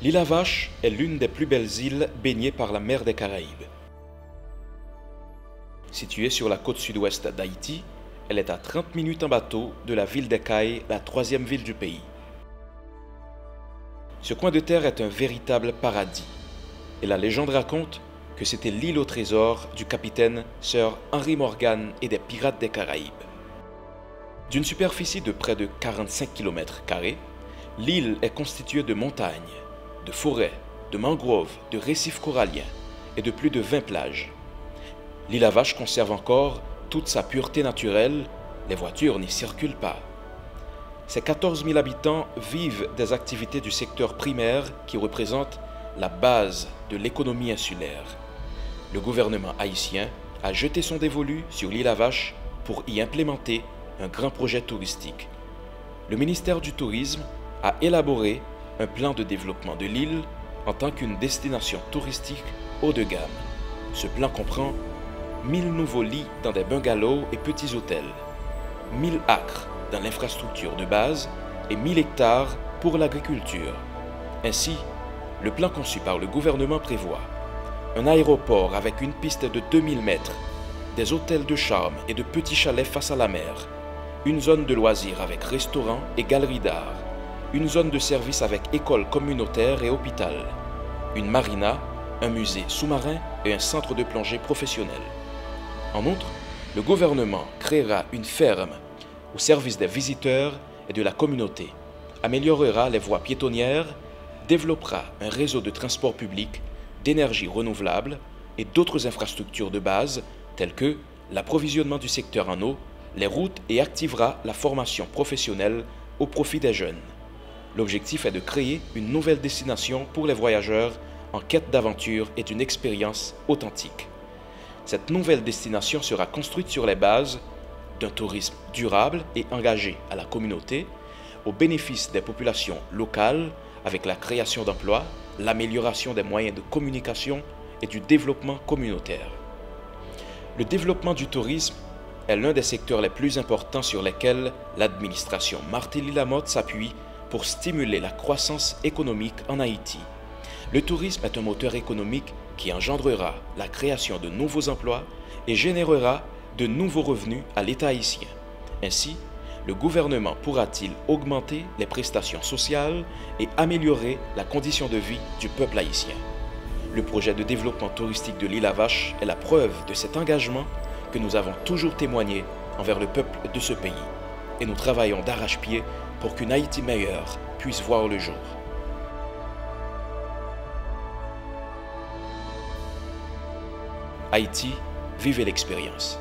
L'île à Vache est l'une des plus belles îles baignées par la mer des Caraïbes. Située sur la côte sud-ouest d'Haïti, elle est à 30 minutes en bateau de la ville des Cayes, la troisième ville du pays. Ce coin de terre est un véritable paradis, et la légende raconte que c'était l'île au trésor du capitaine Sir Henry Morgan et des pirates des Caraïbes. D'une superficie de près de 45 km², l'île est constituée de montagnes, de forêts, de mangroves, de récifs coralliens et de plus de 20 plages. L'île à Vache conserve encore toute sa pureté naturelle, les voitures n'y circulent pas. Ses 14 000 habitants vivent des activités du secteur primaire qui représentent la base de l'économie insulaire. Le gouvernement haïtien a jeté son dévolu sur l'île à Vache pour y implémenter un grand projet touristique. Le ministère du Tourisme a élaboré un plan de développement de l'île en tant qu'une destination touristique haut de gamme. Ce plan comprend 1000 nouveaux lits dans des bungalows et petits hôtels, 1000 acres dans l'infrastructure de base et 1000 hectares pour l'agriculture. Ainsi, le plan conçu par le gouvernement prévoit un aéroport avec une piste de 2000 mètres, des hôtels de charme et de petits chalets face à la mer, une zone de loisirs avec restaurant et galerie d'art, une zone de service avec école communautaire et hôpital, une marina, un musée sous-marin et un centre de plongée professionnel. En outre, le gouvernement créera une ferme au service des visiteurs et de la communauté, améliorera les voies piétonnières, développera un réseau de transport public, d'énergie renouvelable et d'autres infrastructures de base telles que l'approvisionnement du secteur en eau, les routes et activera la formation professionnelle au profit des jeunes. L'objectif est de créer une nouvelle destination pour les voyageurs en quête d'aventure et d'une expérience authentique. Cette nouvelle destination sera construite sur les bases d'un tourisme durable et engagé à la communauté, au bénéfice des populations locales, avec la création d'emplois, l'amélioration des moyens de communication et du développement communautaire. Le développement du tourisme est l'un des secteurs les plus importants sur lesquels l'administration Martelly Lamotte s'appuie pour stimuler la croissance économique en Haïti. Le tourisme est un moteur économique qui engendrera la création de nouveaux emplois et générera de nouveaux revenus à l'État haïtien. Ainsi, le gouvernement pourra-t-il augmenter les prestations sociales et améliorer la condition de vie du peuple haïtien. Le projet de développement touristique de l'île à Vache est la preuve de cet engagement que nous avons toujours témoigné envers le peuple de ce pays. Et nous travaillons d'arrache-pied pour qu'une Haïti meilleure puisse voir le jour. Haïti, vivez l'expérience.